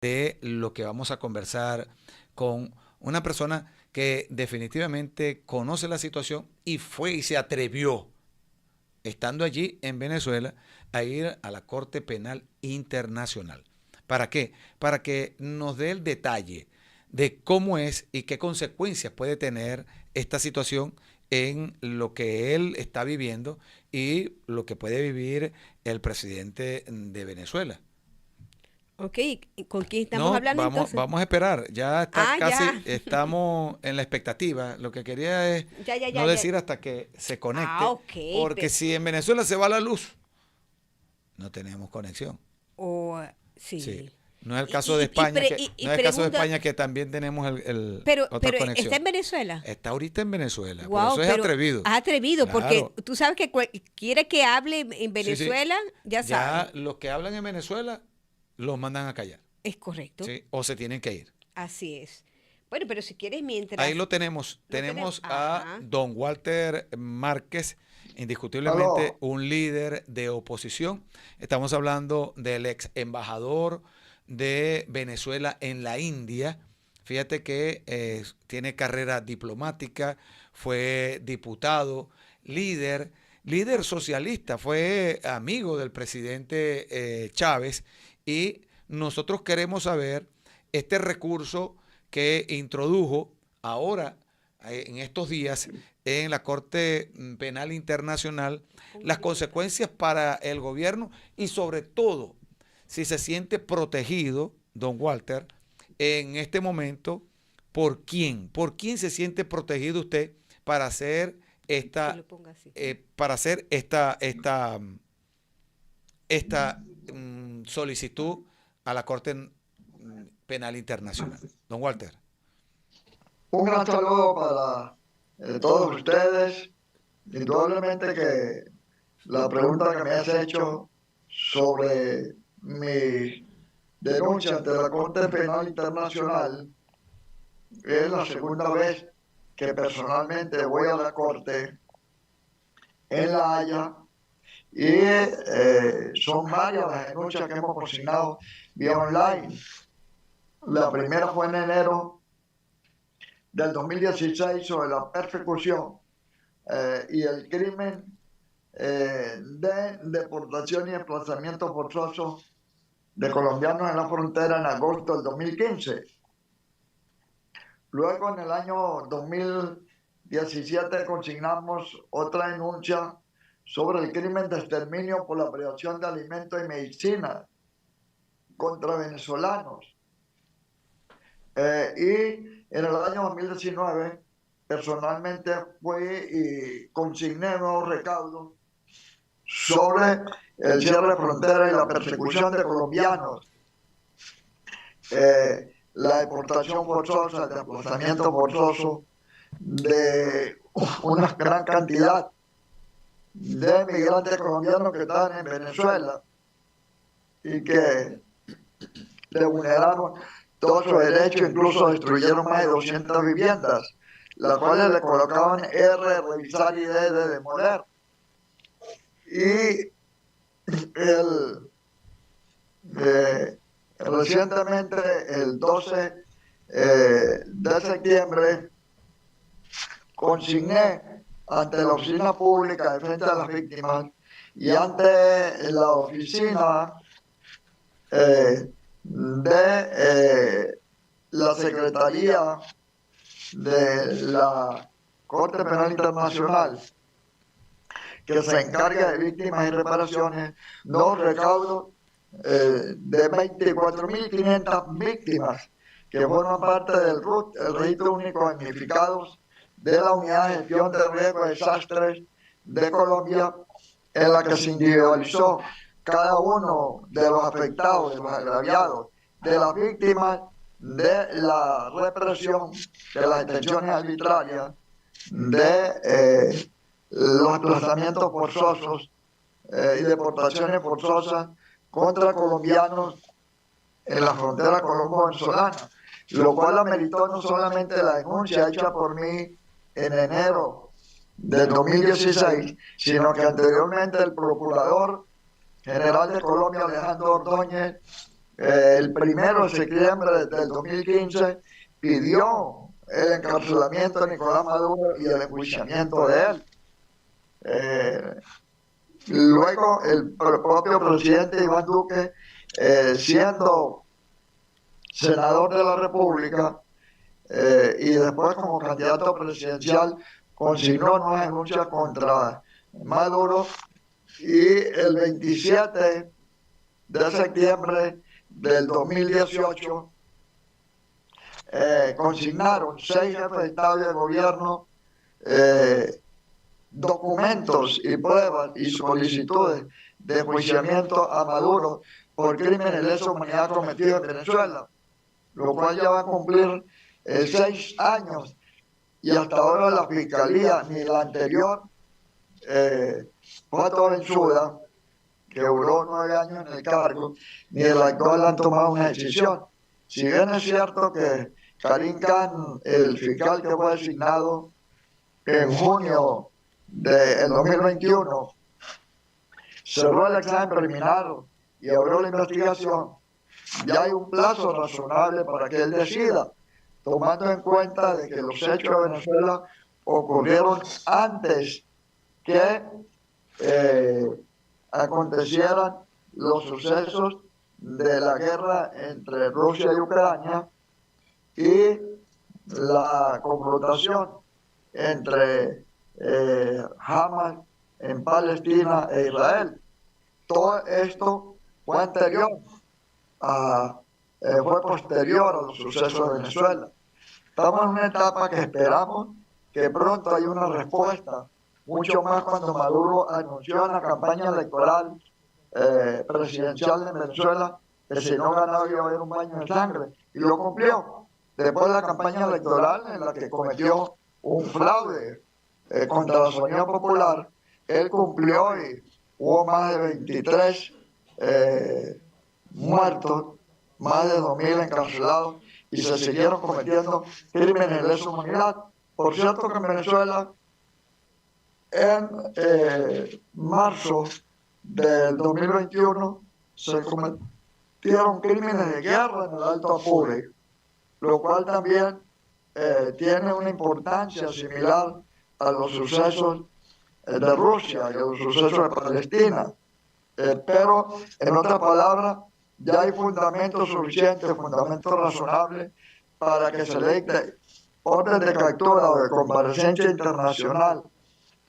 de lo que vamos a conversar con una persona que definitivamente conoce la situación y fue y se atrevió, estando allí en Venezuela, a ir a la Corte Penal Internacional. ¿Para qué? Para que nos dé el detalle de cómo es y qué consecuencias puede tener esta situación en lo que él está viviendo y lo que puede vivir el presidente de Venezuela. Ok, ¿y con quién estamos No, hablando vamos, entonces? vamos a esperar. Ya está Ah, casi, ya, estamos en la expectativa. Lo que quería es ya, ya, ya, no ya. decir hasta que se Ah, conecte, ok, porque si en Venezuela se va la luz, no tenemos conexión. o Sí. sí. No es el Y, caso de y, y, España, y, y no es el caso de pregunta, España que también tenemos otra pero está conexión. en Venezuela. Está ahorita en Venezuela, por eso Wow, es pero atrevido. has atrevido, porque Claro. tú sabes que quiere que hable en Sí, sí. Venezuela, ya Ya sabe. los que hablan en Venezuela los mandan a callar. Es correcto, Sí. O se tienen que ir. así es. Bueno, pero si quieres Ahí mientras lo tenemos. lo tenemos, Tenemos a ajá. don Walter Márquez, indiscutiblemente Aló, un líder de oposición. Estamos hablando del ex embajador de Venezuela en la India. Fíjate que tiene carrera diplomática, fue diputado, líder, líder Ok. socialista, fue amigo del presidente Chávez y nosotros queremos saber este recurso que introdujo ahora, en estos días, en la Corte Penal Internacional, Un las momentito, Carlos. consecuencias para el gobierno y sobre todo si se siente protegido, don Walter, en este momento, ¿por quién? ¿Por quién se siente protegido usted para hacer Que esta, lo ponga así. para hacer esta solicitud a la Corte Penal Internacional? Don Walter. un gran saludo para todos ustedes. Indudablemente que la pregunta que me has hecho sobre mi denuncia ante la Corte Penal Internacional es la segunda vez que personalmente voy a la Corte en La Haya y son varias las denuncias que hemos consignado vía online. La primera fue en enero del 2016 sobre la persecución y el crimen de deportación y desplazamiento forzoso de colombianos en la frontera en agosto del 2015. Luego, en el año 2017, consignamos otra denuncia sobre el crimen de exterminio por la privación de alimentos y medicinas contra venezolanos. Y en el año 2019, personalmente fui y consigné nuevos recaudos sobre el cierre de fronteras y la persecución de colombianos, la deportación forzosa, el desplazamiento forzoso de una gran cantidad de migrantes colombianos que están en Venezuela y que le vulneraron todos sus derechos, incluso destruyeron más de 200 viviendas, las cuales le colocaban R, revisar y D de demoler. Y el, recientemente, el 12 de septiembre, consigné ante la Oficina Pública de Defensa de las Víctimas y ante la oficina de la Secretaría de la Corte Penal Internacional, que se encarga de víctimas y reparaciones, dos recaudos de 24.500 víctimas que forman parte del RUT, el Registro Único de Damnificados de la Unidad de Gestión de Riesgo de Desastres de Colombia, en la que se individualizó cada uno de los afectados, de los agraviados, de las víctimas de la represión, de las detenciones arbitrarias, de los desplazamientos forzosos y deportaciones forzosas contra colombianos en la frontera colombo-venezolana, lo cual ameritó no solamente la denuncia hecha por mí en enero del 2016, sino que anteriormente el Procurador General de Colombia, Alejandro Ordóñez, el 1 de septiembre del 2015 pidió el encarcelamiento de Nicolás Maduro y el enjuiciamiento de él. Luego el propio presidente Iván Duque, siendo senador de la República y después como candidato presidencial, consignó nuevas denuncias contra Maduro, y el 27 de septiembre del 2018 consignaron 6 jefes de Estado y de Gobierno documentos y pruebas y solicitudes de enjuiciamiento a Maduro por crímenes de lesa humanidad cometidos en Venezuela, lo cual ya va a cumplir 6 años, y hasta ahora la Fiscalía, ni la anterior, fue venzuda, que duró 9 años en el cargo, ni el actual han tomado una decisión. Si bien es cierto que Karim Khan, el fiscal que fue designado en junio del 2021, cerró el examen preliminar y abrió la investigación, ya hay un plazo razonable para que él decida, tomando en cuenta de que los hechos de Venezuela ocurrieron antes que acontecieran los sucesos de la guerra entre Rusia y Ucrania y la confrontación entre Hamas en Palestina e Israel. Todo esto fue posterior a los sucesos de Venezuela. Estamos en una etapa que esperamos que pronto haya una respuesta, mucho más cuando Maduro anunció en la campaña electoral presidencial de Venezuela que si no ganaba iba a haber un baño de sangre, y lo cumplió. Después de la campaña electoral en la que cometió un fraude contra la soberanía popular, él cumplió y hubo más de 23 muertos, más de 2.000 encarcelados, y se siguieron cometiendo crímenes de lesa humanidad. Por cierto que en Venezuela, en marzo del 2021, se cometieron crímenes de guerra en el Alto Apure, lo cual también tiene una importancia similar a los sucesos de Rusia y a los sucesos de Palestina. Pero, en otras palabras, ya hay fundamentos suficientes, fundamentos razonables para que se le dicte orden de captura o de comparecencia internacional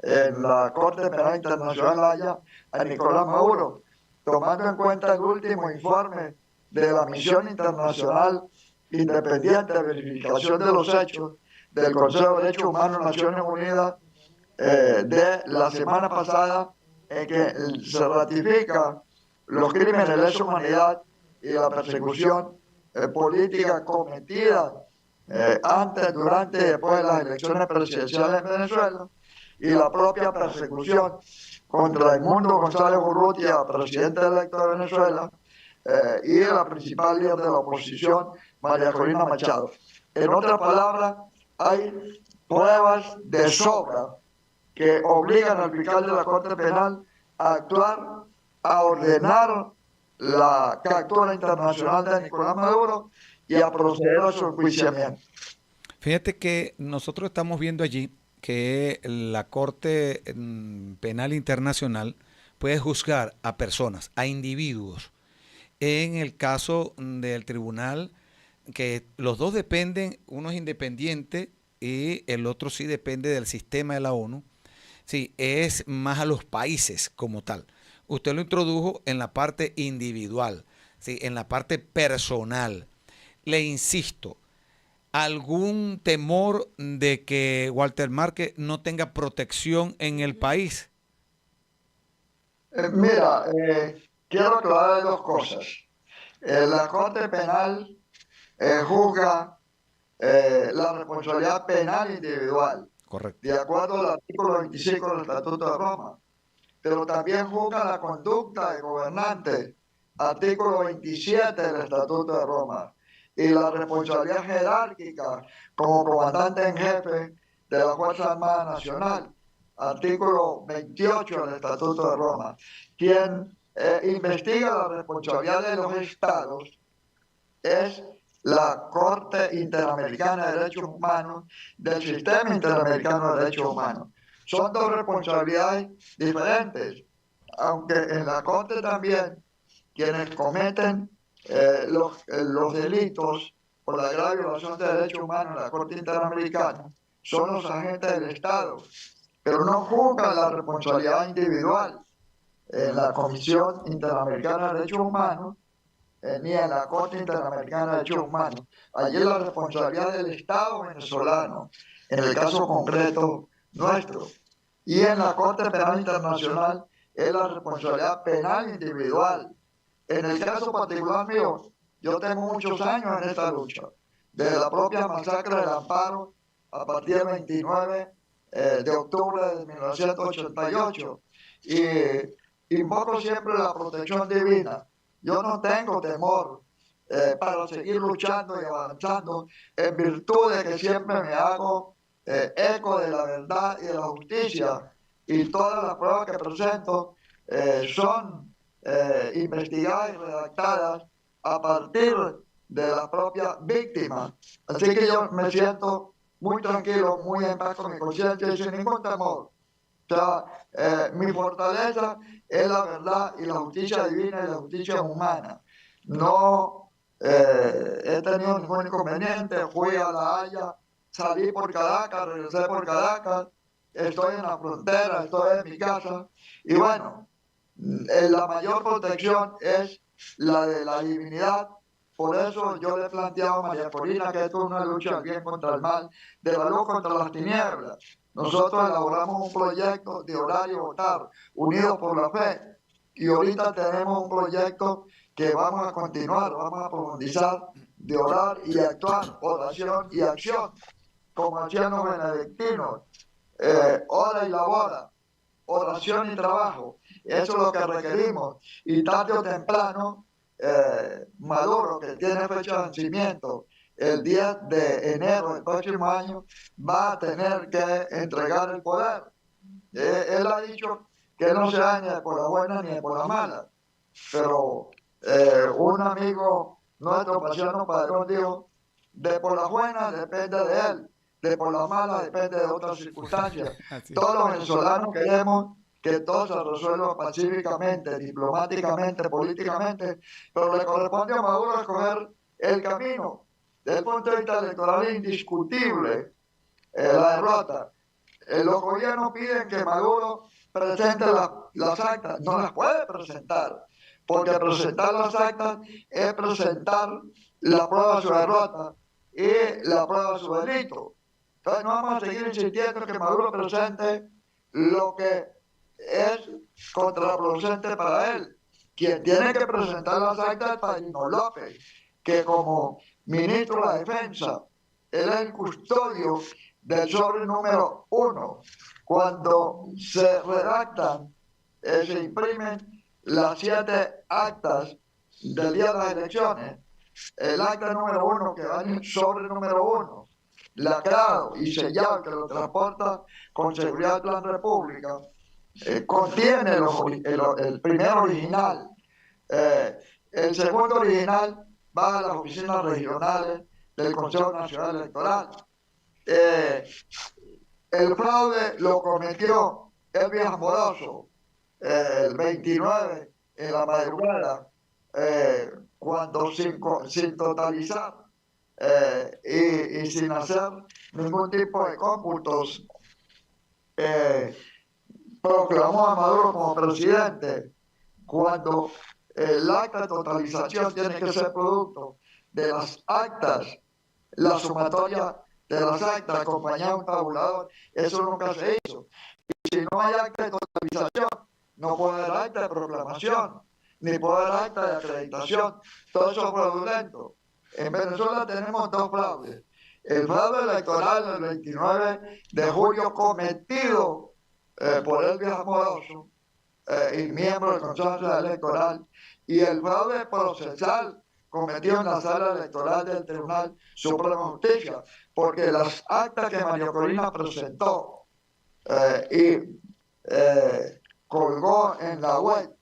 en la Corte Penal Internacional Haya a Nicolás Maduro, tomando en cuenta el último informe de la Misión Internacional Independiente de Verificación de los Hechos del Consejo de Derechos Humanos de Naciones Unidas de la semana pasada, en que se ratifica los crímenes de lesa humanidad y la persecución política cometida antes, durante y después de las elecciones presidenciales en Venezuela, y la propia persecución contra Edmundo González Urrutia, presidente electo de Venezuela, y la principal líder de la oposición, María Corina Machado. En otras palabras, hay pruebas de sobra que obligan al fiscal de la Corte Penal a actuar, a ordenar la captura internacional de Nicolás Maduro y a proceder a su enjuiciamiento. Fíjate que nosotros estamos viendo allí que la Corte Penal Internacional puede juzgar a personas, a individuos. En el caso del tribunal, que los dos dependen, uno es independiente y el otro sí depende del sistema de la ONU, sí, es más a los países como tal. Usted lo introdujo en la parte individual, sí, en la parte personal. Le insisto, ¿algún temor de que Walter Márquez no tenga protección en el país? Mira, quiero aclarar 2 cosas. La Corte Penal juzga la responsabilidad penal individual, Correcto. de acuerdo al artículo 25 del Estatuto de Roma, pero también juzga la conducta de gobernante, artículo 27 del Estatuto de Roma, y la responsabilidad jerárquica como comandante en jefe de la Fuerza Armada Nacional, artículo 28 del Estatuto de Roma. Quien investiga la responsabilidad de los estados es la Corte Interamericana de Derechos Humanos del Sistema Interamericano de Derechos Humanos. Son dos responsabilidades diferentes, aunque en la Corte también quienes cometen los delitos por la grave violación de derechos humanos en la Corte Interamericana son los agentes del Estado, pero no juzgan la responsabilidad individual en la Comisión Interamericana de Derechos Humanos ni en la Corte Interamericana de Derechos Humanos. Allí es la responsabilidad del Estado venezolano, en el caso concreto nuestro. Y en la Corte Penal Internacional es la responsabilidad penal individual. En el caso particular mío, yo tengo muchos años en esta lucha, desde la propia masacre del Amparo a partir del 29 de octubre de 1988, y invoco siempre la protección divina. Yo no tengo temor para seguir luchando y avanzando en virtud de que siempre me hago eco de la verdad y de la justicia, y todas las pruebas que presento son investigadas y redactadas a partir de la propia víctima. Así que yo me siento muy tranquilo, muy en paz con mi conciencia y sin ningún temor. O sea, mi fortaleza es la verdad y la justicia divina y la justicia humana. No he tenido ningún inconveniente. Fui a La Haya, salí por Caracas, regresé por Caracas, estoy en la frontera, estoy en mi casa. Y bueno, la mayor protección es la de la divinidad. Por eso yo le he planteado a María Corina que esto es una lucha del bien contra el mal, de la luz contra las tinieblas. Nosotros elaboramos un proyecto de orar y votar, unidos por la fe. Y ahorita tenemos un proyecto que vamos a continuar, vamos a profundizar, de orar y actuar, oración y acción, como hacían los benedictinos. Ora y labora, oración y trabajo. Eso es lo que requerimos. Y tarde o temprano, Maduro, que tiene fecha de vencimiento el 10 de enero del próximo año, va a tener que entregar el poder. Él ha dicho que no se da ni por la buena ni por la mala, pero un amigo nuestro, Paciano Padrón, dijo, de por la buena depende de él, de por la mala depende de otras circunstancias. Todos los venezolanos queremos que todo se resuelva pacíficamente, diplomáticamente, políticamente, pero le corresponde a Maduro escoger el camino. Desde el punto de vista electoral es indiscutible la derrota. Los gobiernos piden que Maduro presente las actas, no las puede presentar, porque presentar las actas es presentar la prueba de su derrota y la prueba de su delito. Entonces no vamos a seguir insistiendo que Maduro presente lo que es contraproducente para él. Quien tiene que presentar las actas es Padrino López, que como ministro de la Defensa, él es el custodio del sobre número 1. Cuando se redactan, se imprimen las 7 actas del día de las elecciones, el acta número 1 que va en el sobre número 1, lacrado y sellado, que lo transporta con seguridad al Plan República, contiene el primer original. El segundo original va a las oficinas regionales del Consejo Nacional Electoral. El fraude lo cometió Elvis Amoroso el 29 en la madrugada, cuando sin totalizar y sin hacer ningún tipo de cómputos, proclamó a Maduro como presidente, cuando el acta de totalización tiene que ser producto de las actas, la sumatoria de las actas acompañada de un tabulador. Eso nunca se hizo. Y si no hay acta de totalización, no puede haber acta de proclamación, ni puede haber acta de acreditación. Todo eso es fraudulento. En Venezuela tenemos dos fraudes. El fraude electoral del 29 de julio cometido por Elvis Amoroso y miembro del Consejo Nacional Electoral, y el fraude procesal cometido en la sala electoral del Tribunal Supremo de Justicia, porque las actas que María Corina presentó y colgó en la web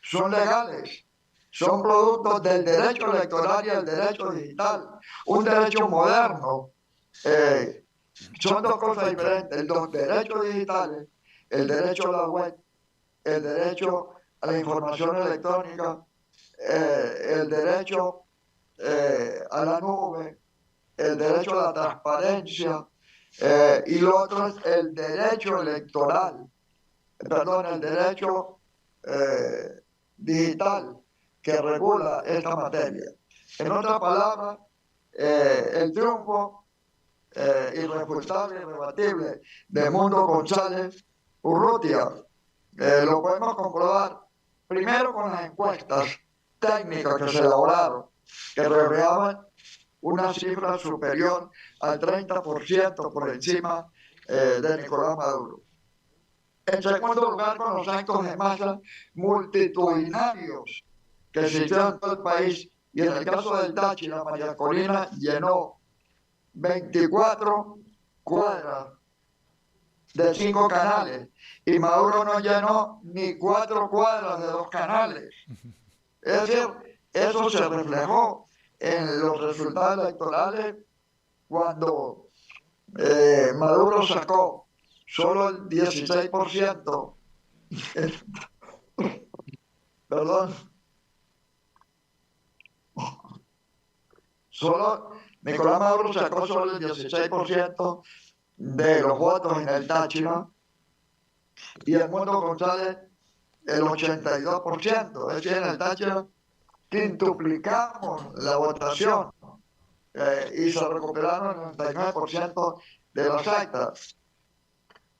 son legales. son productos del derecho electoral y el derecho digital, un derecho moderno. Son dos cosas diferentes. Los derechos digitales, el derecho a la web, el derecho a la información electrónica, el derecho a la nube, el derecho a la transparencia, y lo otro es el derecho electoral, perdón, el derecho digital que regula esta materia. En otras palabras, el triunfo irrefutable, irrebatible de Mundo González Urrutia lo podemos comprobar primero con las encuestas técnicas que se elaboraron, que reflejaban una cifra superior al 30% por encima de Nicolás Maduro. En segundo lugar, con los actos de masa multitudinarios que se hicieron en todo el país, y en el caso del Táchira, María Corina llenó 24 cuadras de 5 canales, y Maduro no llenó ni 4 cuadras de 2 canales. Es decir, eso se reflejó en los resultados electorales cuando Maduro sacó solo el 16%, perdón, Nicolás Maduro sacó solo el 16% de los votos en el Táchira, y Edmundo González el 82%. Es decir, en el Táchira quintuplicamos la votación y se recuperaron el 99% de las actas.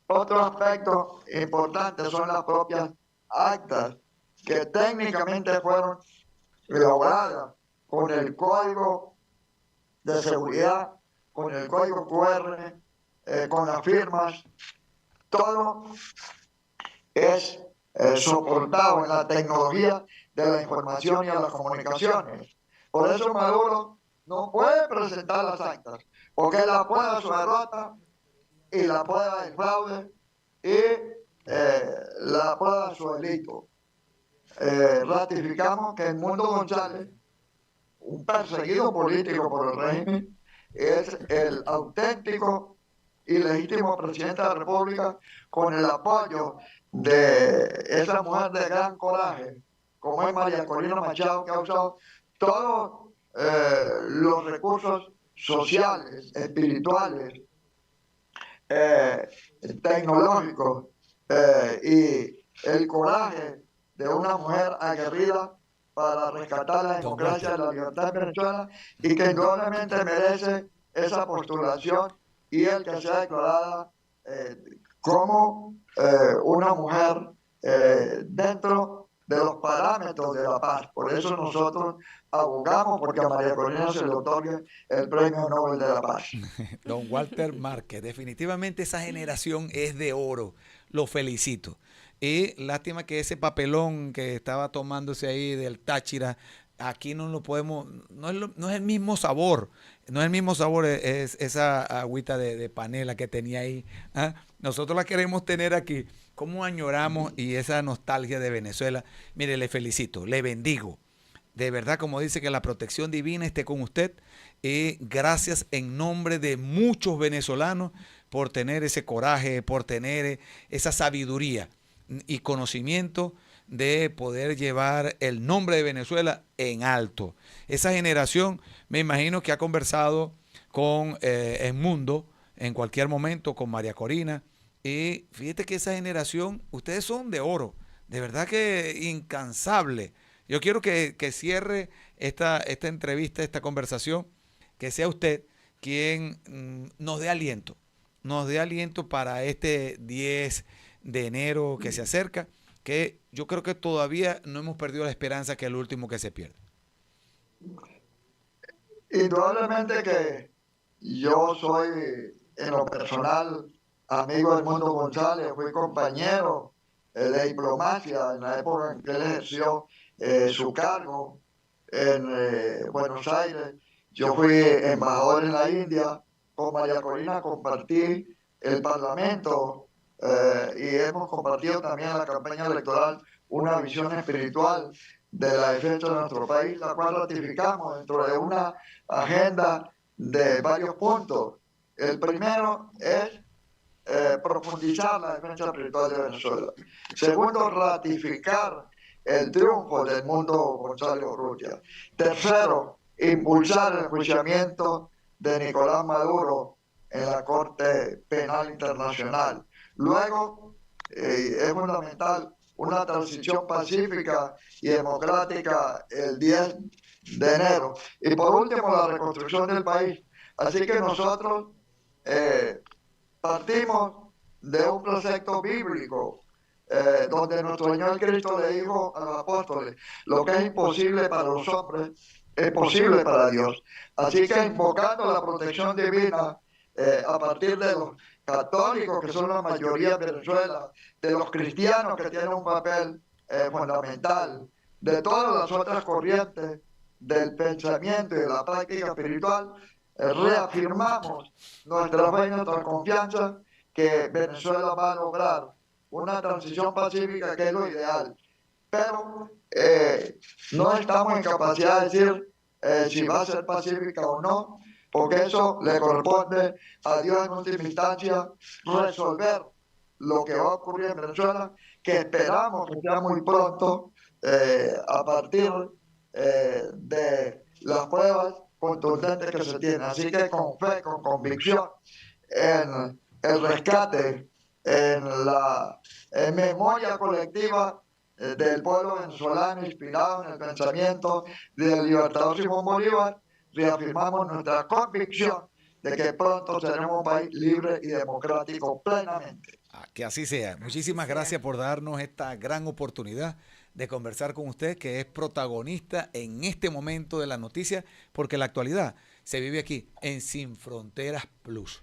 Otro aspecto importante son las propias actas, que técnicamente fueron elaboradas con el código de seguridad, con el código QR, con las firmas. Todo es soportado en la tecnología de la información y de las comunicaciones. Por eso Maduro no puede presentar las actas, porque la prueba de su derrota y la prueba del fraude y la prueba de su delito. Ratificamos que Edmundo González, un perseguido político por el régimen, es el auténtico y legítimo presidente de la República, con el apoyo de esa mujer de gran coraje, como es María Corina Machado, que ha usado todos los recursos sociales, espirituales, tecnológicos y el coraje de una mujer aguerrida para rescatar la democracia y la libertad en Venezuela, y que indudablemente merece esa postulación y el que sea declarada como una mujer dentro de los parámetros de la paz. Por eso nosotros abogamos porque a María Corina se le otorgue el Premio Nobel de la Paz. Don Walter Márquez, definitivamente esa generación es de oro. Lo felicito. Y lástima que ese papelón que estaba tomándose ahí del Táchira, aquí no lo podemos, no es el mismo sabor, no es el mismo sabor, es esa agüita de panela que tenía ahí. ¿Ah? Nosotros la queremos tener aquí. ¿Cómo añoramos y esa nostalgia de Venezuela? Mire, le felicito, le bendigo. De verdad, como dice, que la protección divina esté con usted. Gracias en nombre de muchos venezolanos por tener ese coraje, por tener esa sabiduría y conocimiento de poder llevar el nombre de Venezuela en alto. Esa generación, me imagino que ha conversado con Edmundo en cualquier momento, con María Corina, y fíjate que esa generación, ustedes son de oro, de verdad que incansable. Yo quiero que cierre esta entrevista, esta conversación, que sea usted quien nos dé aliento para este 10 de enero que se acerca, que yo creo que todavía no hemos perdido la esperanza, que es lo último que se pierde. Indudablemente que yo soy, en lo personal, amigo de Edmundo González, fui compañero de diplomacia en la época en que él ejerció su cargo en Buenos Aires. Yo fui embajador en la India. Con María Corina compartí el Parlamento y hemos compartido también en la campaña electoral una visión espiritual de la defensa de nuestro país, la cual ratificamos dentro de una agenda de varios puntos. El primero es profundizar la defensa espiritual de Venezuela. Segundo, ratificar el triunfo del mundo Gonzalo Urrutia. Tercero, impulsar el enjuiciamiento de Nicolás Maduro en la Corte Penal Internacional. Luego, es fundamental una transición pacífica y democrática el 10 de enero. Y por último, la reconstrucción del país. Así que nosotros partimos de un precepto bíblico donde nuestro Señor Cristo le dijo a los apóstoles: lo que es imposible para los hombres es posible para Dios. Así que invocando la protección divina a partir de los católicos, que son la mayoría en Venezuela, de los cristianos, que tienen un papel fundamental, de todas las otras corrientes del pensamiento y de la práctica espiritual, reafirmamos nuestra fe y nuestra confianza que Venezuela va a lograr una transición pacífica, que es lo ideal. Pero no estamos en capacidad de decir si va a ser pacífica o no, porque eso le corresponde a Dios en última instancia resolver lo que va a ocurrir en Venezuela, que esperamos que sea muy pronto, a partir de las pruebas contundentes que se tienen. Así que con fe, con convicción en el rescate, en memoria colectiva del pueblo venezolano, inspirado en el pensamiento del libertador Simón Bolívar, reafirmamos nuestra convicción de que pronto seremos un país libre y democrático plenamente. Que así sea. Muchísimas gracias por darnos esta gran oportunidad de conversar con usted, que es protagonista en este momento de la noticia, porque la actualidad se vive aquí en Sin Fronteras Plus.